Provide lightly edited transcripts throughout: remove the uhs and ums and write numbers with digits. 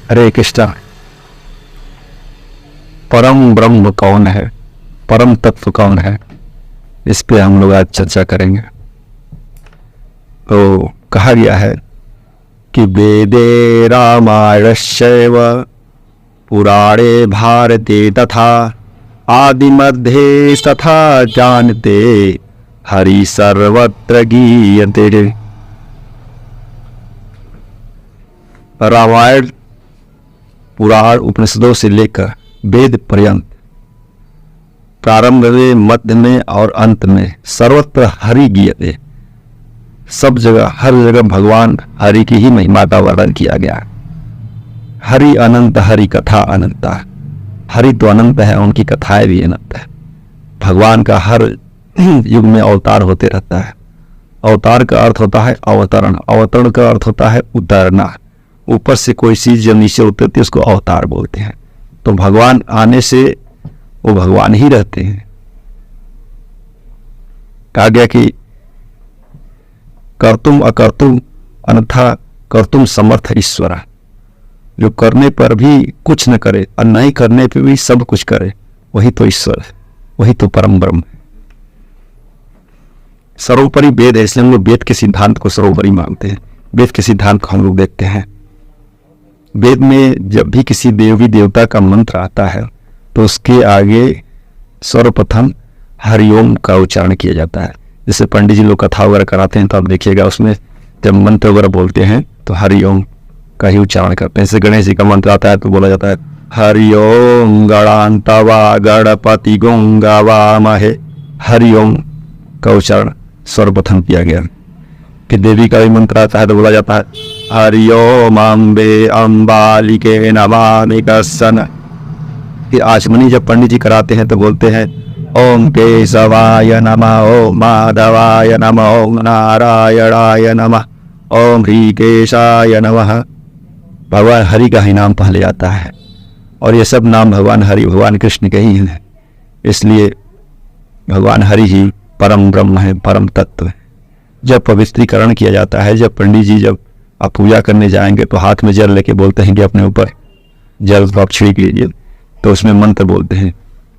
हरे कृष्णा। परम ब्रह्म कौन है, परम तत्व कौन है, इस पे हम लोग आज चर्चा करेंगे। तो कहा गया है कि वेदे रामायणस्यैव पुराणे भारते तथा आदि मध्ये तथा जानते हरि सर्वत्र गीयते। रामायण पुराण उपनिषदों से लेकर वेद पर्यंत, प्रारंभ में, मध्य में और अंत में सर्वत्र हरि गीयते। सब जगह, हर जगह भगवान हरि की ही महिमा का वर्णन किया गया। हरि अनंत, हरि कथा अनंता। हरि तो अनंत है, उनकी कथाएं भी अनंत है। भगवान का हर युग में अवतार होते रहता है। अवतार का अर्थ होता है अवतरण, अवतरण का अर्थ होता है उतरना। ऊपर से कोई चीज जब नीचे उतरती है उसको अवतार बोलते हैं। तो भगवान आने से वो भगवान ही रहते हैं। कहा गया कि कर्तुम अकर्तुम अन्यथा कर्तुम समर्थ ईश्वर। जो करने पर भी कुछ न करे और नहीं करने पर भी सब कुछ करे, वही तो ईश्वर है, वही तो परम ब्रह्म है। सर्वोपरि वेद है, इसलिए हम लोग वेद के सिद्धांत को सर्वोपरि मानते हैं। वेद के सिद्धांत को हम लोग देखते हैं। वेद में जब भी किसी देवी देवता का मंत्र आता है तो उसके आगे सर्वप्रथम हरिओम का उच्चारण किया जाता है। जैसे पंडित जी लोग कथा वगैरह कराते हैं तो आप देखिएगा उसमें जब मंत्र वगैरह बोलते हैं तो हरिओम का ही उच्चारण करते हैं। जैसे गणेश जी का मंत्र आता है तो बोला जाता है हरिओम गणान्तवा गणपति गोंगावामहे। हरिओम का उच्चारण सर्वप्रथम किया गया। फिर देवी का भी मंत्र आता है तो बोला जाता है हरिओम अम्बे अम्बालिके नमामि कस्सन। फिर आचमनी जब पंडित जी कराते हैं तो बोलते हैं ओम केशवाय नमः, ओम माधवाय नमः, ओम नारायणाय नमः, ओम ह्रीकेशाय नमः। भगवान हरि का ही नाम पहले आता है और ये सब नाम भगवान हरि, भगवान कृष्ण के ही हैं। इसलिए भगवान हरि ही परम ब्रह्म है, परम तत्व है। जब पवित्रीकरण किया जाता है, जब पंडित जी जब आप पूजा करने जाएंगे तो हाथ में जल लेके बोलते हैं कि अपने ऊपर जल आप छिड़क लीजिए, तो उसमें मंत्र बोलते हैं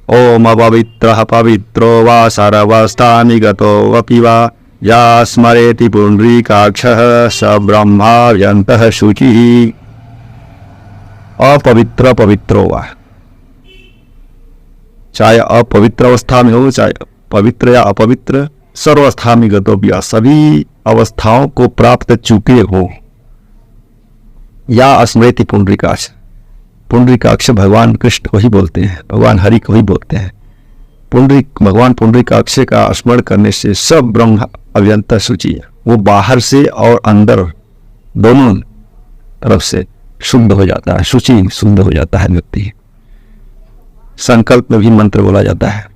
ओम अपवित्रः पवित्रो वा सर्वस्थानि गतो वपि वा या स्मरेति पुंडरीकाक्षः स ब्रह्माव्यन्तः शुचिः। अपवित्र पवित्रो वा, चाहे अपवित्र अवस्था में हो चाहे पवित्र या अपवित्र, सर्वस्था में गतो भी, सभी अवस्थाओं को प्राप्त चुके हो। या स्मृति पुंडरीकाक्ष, पुंडरीकाक्ष भगवान कृष्ण को ही बोलते हैं, भगवान हरि को ही बोलते हैं। भगवान पुंडरीकाक्ष का स्मरण करने से सब ब्रह्म अव्यंत शुचि है। वो बाहर से और अंदर दोनों तरफ से शुद्ध हो जाता है, शुचि शुद्ध हो जाता है व्यक्ति। संकल्प में भी मंत्र बोला जाता है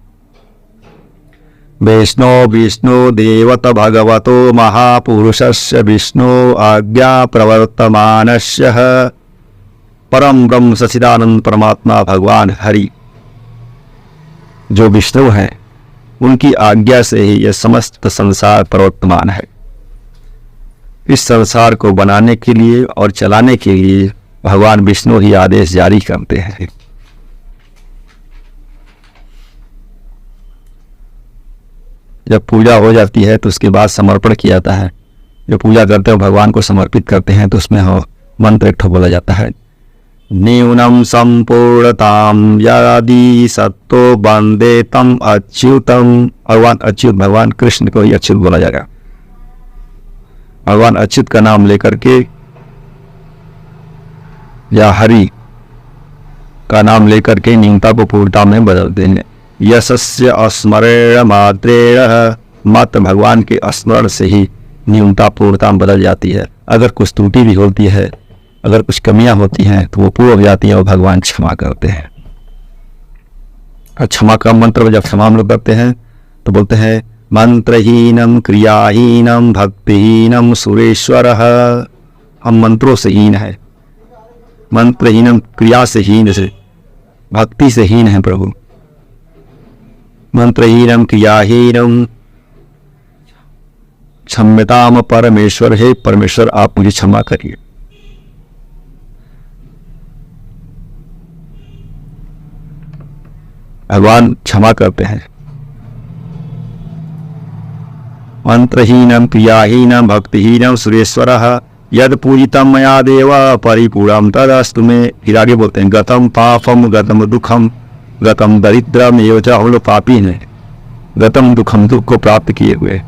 वैष्णो विष्णु देवत भगवतो महापुरुषस्य विष्णु आज्ञा प्रवर्तमानस्य परम ब्रह्म सच्चिदानंद परमात्मा भगवान हरि जो विष्णु हैं, उनकी आज्ञा से ही यह समस्त संसार प्रवर्तमान है। इस संसार को बनाने के लिए और चलाने के लिए भगवान विष्णु ही आदेश जारी करते हैं। जब पूजा हो जाती है तो उसके बाद समर्पण किया जाता है। जो पूजा करते हैं भगवान को समर्पित करते हैं तो उसमें मंत्र एक ठो बोला जाता है न्यूनम संपूर्णताम यदि सत्तो वंदे तम अच्युतम। भगवान अच्युत, भगवान कृष्ण को ही अच्युत बोला जाएगा। भगवान अच्युत का नाम लेकर के या हरि का नाम लेकर के न्यूनता को पूर्णता में बदल देंगे। यशस्य स्मरण मात्रेण, मात्र भगवान के स्मरण से ही न्यूनता पूर्णता में बदल जाती है। अगर कुछ त्रुटि भी होती है, अगर कुछ कमियां होती हैं तो वो पूर्ण हो जाती हैं और भगवान क्षमा करते हैं। क्षमा का मंत्र जब क्षमा हम लोग करते हैं तो बोलते हैं मंत्रहीनम क्रियाहीनम भक्तिहीनम सुरेश्वरः। हम मंत्रों से हीन है, मंत्रहीनम क्रिया से हीन, जैसे भक्ति से हीन है प्रभु। मंत्रहीनम क्रियाहीनम क्षम्यताम परमेश्वर, हे परमेश्वर आप मुझे क्षमा करिए। भगवान क्षमा करते हैं। मंत्रहीनम क्रियाहीनम भक्तिहीनम सुरेश्वरः यद पूजितम मया देव परिपूर्णम तदस्तु में। फिर आगे बोलते हैं गतम पापम गतम दुखम गतम दरिद्रम एवं च। हम लोग पापी हैं, गतम दुखम दुख को प्राप्त किए हुए,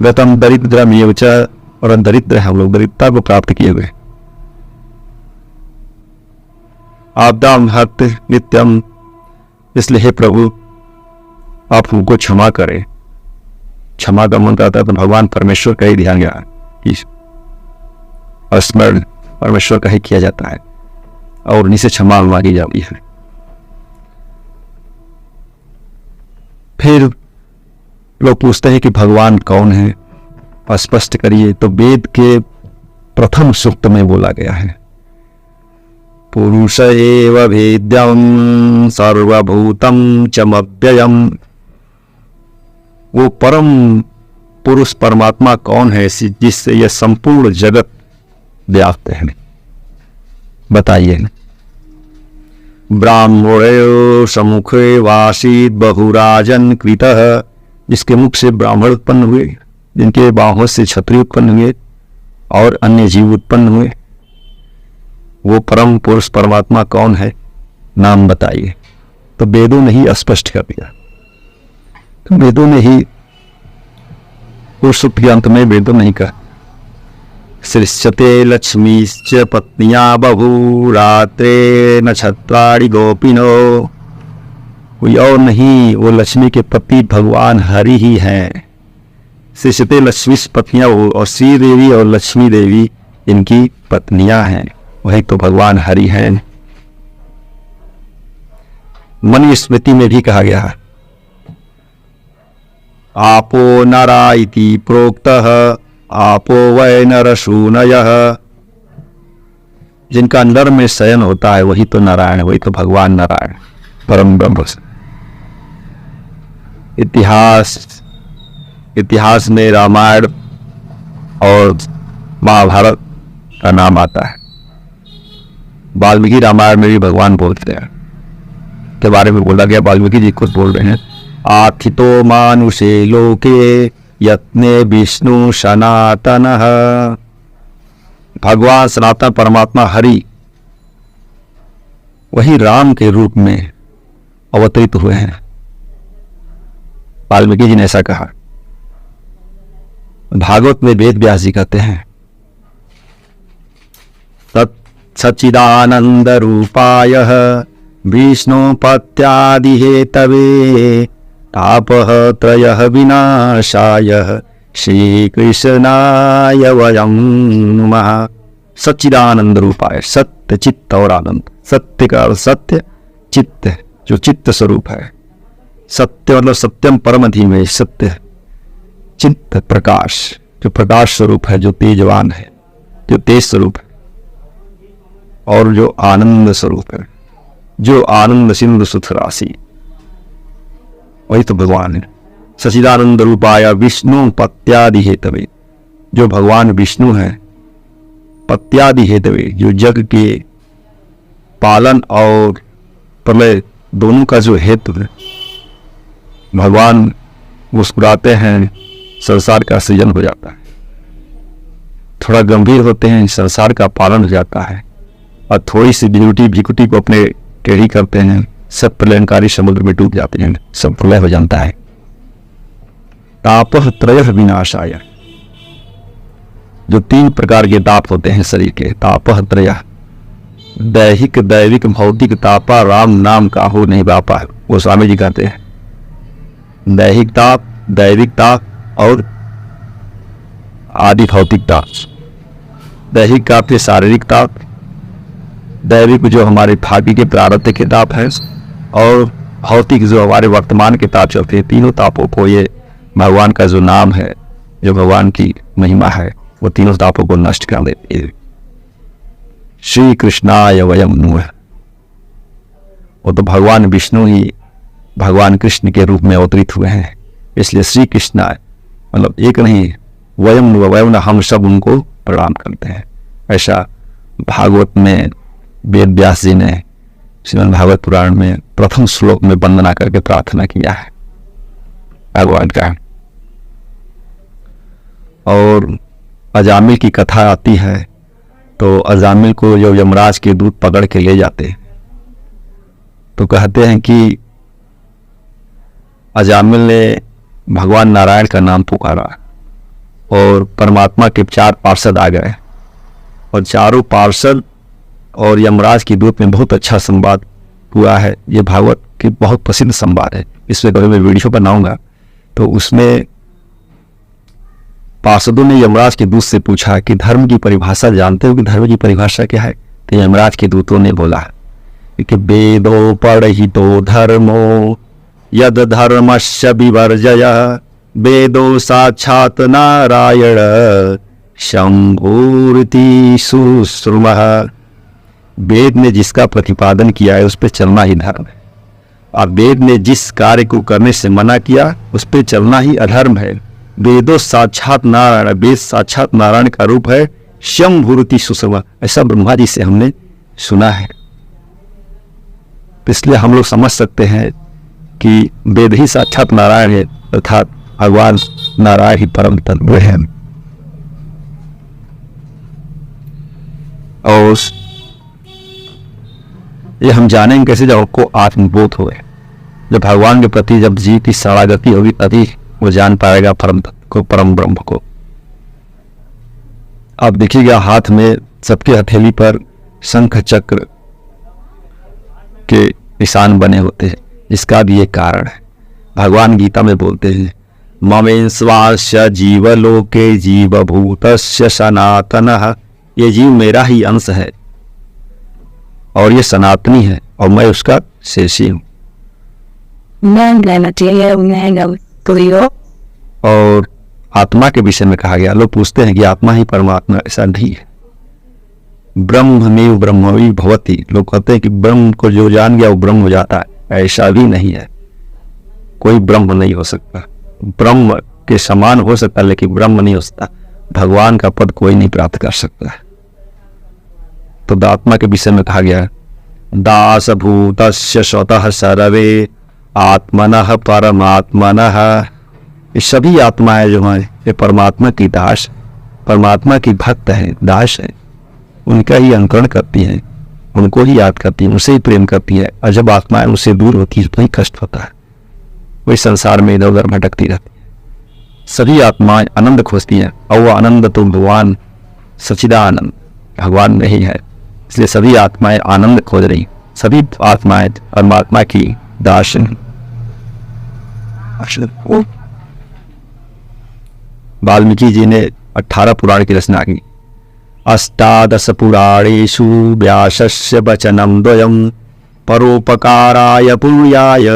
गतम दरिद्रम एवं च और दरिद्र हम लोग दरिद्रता को प्राप्त किए हुए। आपदाम हत नित्यम, इसलिए हे प्रभु आप हमको क्षमा करें। क्षमा का मंत्र आता है तो भगवान परमेश्वर का ही ध्यान गया कि स्मरण परमेश्वर का ही किया जाता है और उन्हीं से क्षमा मांगी जाती है। फिर लोग पूछते हैं कि भगवान कौन है, स्पष्ट करिए। तो वेद के प्रथम सूक्त में बोला गया है पुरुष एव भेद्यम सर्वभूतम चमव्ययम। वो परम पुरुष परमात्मा कौन है जिससे यह संपूर्ण जगत व्याप्त है, बताइए। ब्राह्मण समुखे वासीत बहुराजन कृतः, जिसके मुख से ब्राह्मण उत्पन्न हुए, जिनके बाहों से क्षत्रिय उत्पन्न हुए और अन्य जीव उत्पन्न हुए, वो परम पुरुष परमात्मा कौन है, नाम बताइए। तो वेदों ने ही स्पष्ट कर दिया। तो वेदों ने ही पुरुष के अंत में वेदों नहीं कहा सृष्यते लक्ष्मीश्च पत्नियां बहुरात्रे नक्षत्राणि गोपिनो। कोई और नहीं, वो लक्ष्मी के पति भगवान हरि ही हैं। सृष्यते लक्ष्मी पत्नियां, और श्री देवी और लक्ष्मी देवी इनकी पत्नियां हैं, वही तो भगवान हरि हैं। मनु स्मृति में भी कहा गया है आपो नरा इति प्रोक्तः आपो वै नरसूनयः। जिनका नर में शयन होता है वही तो नारायण, वही तो भगवान नारायण परम ब्रह्म। इतिहास में रामायण और महाभारत का नाम आता है। वाल्मीकि रामायण में भी भगवान बोलते हैं के बारे में बोला गया। वाल्मीकि जी खुद बोल रहे हैं आथितो मानुषे लोके यत्ने विष्णु सनातनः। भगवान सनातन परमात्मा हरि वही राम के रूप में अवतरित हुए हैं। वाल्मीकि जी ने ऐसा कहा। भागवत में वेद व्यास जी कहते हैं सच्चिदानंद रूपाय विष्णु पत्यादि हेतवे तापः त्रयः विनाशाय श्री कृष्णाय वयं नमः। सच्चिदानंद रूपाय, सत्य चित्त और आनंद। सत्य का सत्य, चित्त जो चित्त स्वरूप है। सत्य मतलब सत्यम परम धीमे, सत्य चित्त प्रकाश जो प्रकाश स्वरूप है, जो तेजवान है, जो तेज स्वरूप है, और जो आनंद स्वरूप है, जो आनंद सिंधु सुध राशि, वही तो भगवान है। सच्चिदानंद रूपाय विष्णु पत्यादि हेतवे, जो भगवान विष्णु है। पत्यादि हेतवे, जो जग के पालन और प्रलय दोनों का जो हेतु है। भगवान मुस्कुराते हैं, संसार का सृजन हो जाता है। थोड़ा गंभीर होते हैं, संसार का पालन हो जाता है। और थोड़ी सी भिकुटी को अपने टेढ़ी करते हैं, सब प्रलयंकारी समुद्र में डूब जाते हैं, सब प्रलय हो जाता है। तापः त्रयः विनाशाय, जो तीन प्रकार के ताप होते हैं शरीर के। तापः त्रयः, दैहिक दैविक भौतिक तापा राम नाम का हो नहीं बापा। वो स्वामी जी कहते हैं दैहिक ताप, दैविक ताप और आदि भौतिक ताप। दैहिक ताप से शारीरिक ताप, दैविक जो हमारे भाग्य के प्रारब्ध के ताप है, और भौतिक जो हमारे वर्तमान के ताप चलते हैं। तीनों तापों को ये भगवान का जो नाम है, जो भगवान की महिमा है, वो तीनों तापों को नष्ट कर देती है। श्री कृष्णाय वयं नमः, वो तो भगवान विष्णु ही भगवान कृष्ण के रूप में अवतरित हुए हैं। इसलिए श्री कृष्णाय मतलब एक नहीं, वयं वयं हम सब उनको प्रणाम करते हैं। ऐसा भागवत में वेद व्यास जी ने श्रीमद् भागवत पुराण में प्रथम श्लोक में वंदना करके प्रार्थना किया है भगवान का। और अजामिल की कथा आती है तो अजामिल को जो यमराज के दूत पकड़ के ले जाते हैं तो कहते हैं कि अजामिल ने भगवान नारायण का नाम पुकारा और परमात्मा के 4 पार्षद आ गए और चारों पार्षद और यमराज की दूत में बहुत अच्छा संवाद हुआ है। ये भागवत की बहुत प्रसिद्ध संवाद है, इसमें कभी मैं वीडियो बनाऊंगा। तो उसमें पार्षदों ने यमराज के दूत से पूछा कि धर्म की परिभाषा जानते हो कि धर्म की परिभाषा क्या है? तो यमराज के दूतों ने बोला कि वेदो पढ़ितो धर्मो यद धर्मस्य विवर्जय वेदो साक्षात नारायण शंभूरिति सुश्रुमः। वेद ने जिसका प्रतिपादन किया है उस पर चलना ही धर्म है, और वेद ने जिस कार्य को करने से मना किया उस पर चलना ही अधर्म है। वेदो साक्षात नारायण, वेद साक्षात नारायण का रूप है शंभूरिति सुश्रुमः, ऐसा ब्रह्मा जी से हमने सुना है। इसलिए हम लोग समझ सकते हैं कि वेद ही साक्षात नारायण है, अर्थात भगवान नारायण ही परम तत्व है। और ये हम जानेंगे कैसे? जब आपको आत्मबोध हो, जब भगवान के प्रति जब जीव की शरणागति होगी तभी वो जान पाएगा परम तत्व को, परम ब्रह्म को। आप देखिएगा हाथ में सबके हथेली पर शंख चक्र के निशान बने होते हैं, जिसका भी एक कारण है। भगवान गीता में बोलते हैं ममेश्वास्य जीवलोके जीवभूतस्य सनातनः, ये जीव मेरा ही अंश है और ये सनातनी है और मैं उसका शेषी हूँ। और आत्मा के विषय में कहा गया, लोग पूछते हैं कि आत्मा ही परमात्मा, ऐसा नहीं है। ब्रह्ममेव ब्रह्मवि भवति, लोग कहते हैं कि ब्रह्म को जो जान गया वो ब्रह्म हो जाता है, ऐसा भी नहीं है। कोई ब्रह्म नहीं हो सकता, ब्रह्म के समान हो सकता लेकिन ब्रह्म नहीं हो सकता। भगवान का पद कोई नहीं प्राप्त कर सकता। तो आत्मा के विषय में कहा गया दास भूतस्य स्वतः सर्वे आत्मनः परमात्मनः, ये सभी आत्माएं जो हैं ये परमात्मा की दास, परमात्मा की भक्त है, दास है, उनका ही अनुकरण करती हैं, उनको ही याद करती हैं, उनसे ही प्रेम करती है। और जब आत्माएं उनसे दूर होती है तो ही कष्ट होता है, वही संसार में इधर उधर भटकती रहती है। सभी आत्माएं आनंद खोजती हैं और वो आनंद तो भगवान सच्चिदानंद भगवान में ही है। इसलिए सभी आत्माएं आनंद खोज रही, सभी आत्माएं परमात्मा की दास हैं। वाल्मीकि जी ने 18 पुराण की रचना की। अष्टादश पुराणेषु व्यासस्य वचनं द्वयं परोपकाराय पुण्याय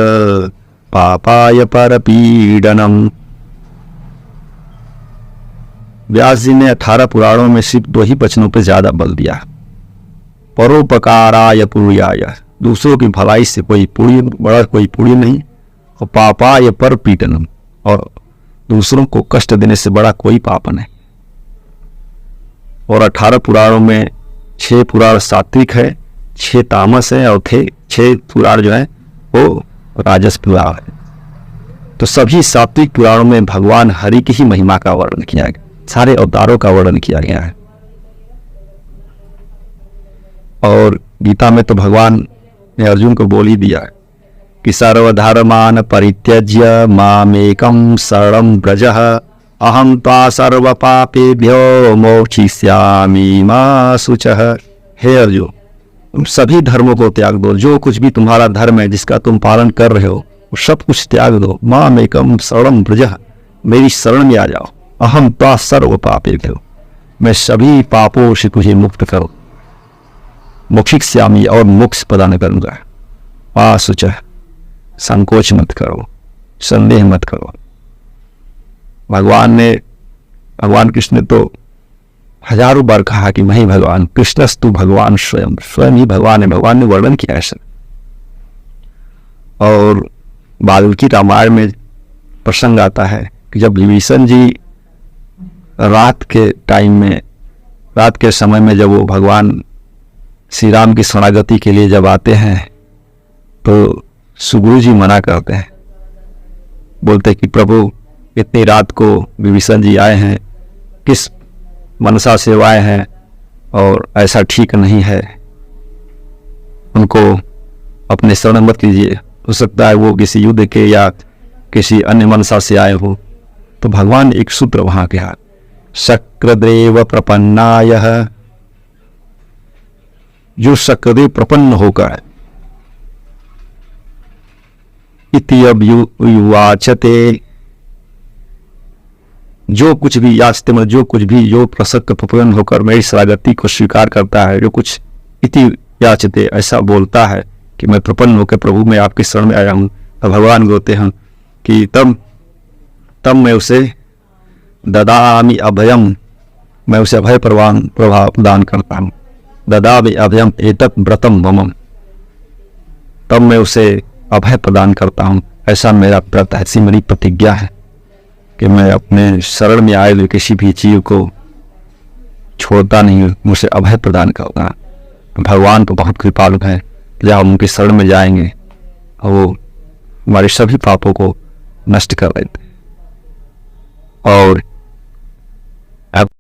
पापाय परपीडनम। व्यास जी ने 18 पुराणों में सिर्फ 2 ही वचनों पर ज्यादा बल दिया, परोपकाराय पुण्याय, दूसरों की भलाई से कोई पुण्य बड़ा कोई पुण्य नहीं, और पापाय परपीडनम, और दूसरों को कष्ट देने से बड़ा कोई पाप नहीं। और 18 पुराणों में 6 पुराण सात्विक है, 6 तामस है, और 6 पुराण जो है वो राजस पुराण है। तो सभी सात्विक पुराणों में भगवान हरि की ही महिमा का वर्णन किया गया, सारे अवतारों का वर्णन किया गया है। और गीता में तो भगवान ने अर्जुन को बोल ही दिया है कि सर्वधर्मान परित्यज्य मामेकं शरणं व्रजः अहं त्वा सर्व पापेभ्यो मोक्षयिष्यामि मा शुचः। हे अर्जुन, तुम सभी धर्मों को त्याग दो, जो कुछ भी तुम्हारा धर्म है जिसका तुम पालन कर रहे हो वो सब कुछ त्याग दो। मामेकं शरणं व्रजः, मेरी शरण में आ जाओ। अहं त्वा सर्व पापेभ्यो, मैं सभी पापों से तुझे मुक्त करूं। मोक्षयिष्यामि, और मोक्ष प्रदान करूंगा। मा शुचः, संकोच मत करो, संदेह मत करो। भगवान कृष्ण ने तो हजारों बार कहा कि मैं ही भगवान, कृष्णस्तु भगवान स्वयं, स्वयं ही भगवान है। भगवान ने वर्णन किया है सर। और वाल्मीकि रामायण में प्रसंग आता है कि जब विभीषण जी रात के समय में जब वो भगवान श्री राम की शरणागति के लिए जब आते हैं तो सुगुरु जी मना करते हैं, बोलते कि प्रभु इतनी रात को विभीषण जी आए हैं, किस मनसा से आए हैं, और ऐसा ठीक नहीं है, उनको अपने शरण मत लीजिए। हो सकता है वो किसी युद्ध के या किसी अन्य मनसा से आए हो। तो भगवान एक सूत्र वहां के हाथ, शक्रदेव प्रपन्नाय, जो शक्रदेव प्रपन्न होकर इति अभ्युवाचते, जो कुछ भी याचते, मतलब जो कुछ भी, जो प्रसक्त प्रपन्न होकर मेरी शरणागति को स्वीकार करता है, जो कुछ इति याचते ऐसा बोलता है कि मैं प्रपन्न होकर प्रभु मैं आपकी शरण में आया हूं, तो भगवान बोलते हैं कि तब मैं उसे ददामि अभयम, मैं उसे अभय प्रदान करता हूं। ददामि अभयम एतत् व्रतम मम, तब मैं उसे अभय प्रदान करता हूं। ऐसा मेरा व्रत है, ऐसी मेरी प्रतिज्ञा है कि मैं अपने शरण में आए हुए किसी भी जीव को छोड़ता नहीं, मुझे अभय प्रदान करता। भगवान तो बहुत कृपालु है, जब हम उनके शरण में जाएंगे वो हमारे सभी पापों को नष्ट कर देते। और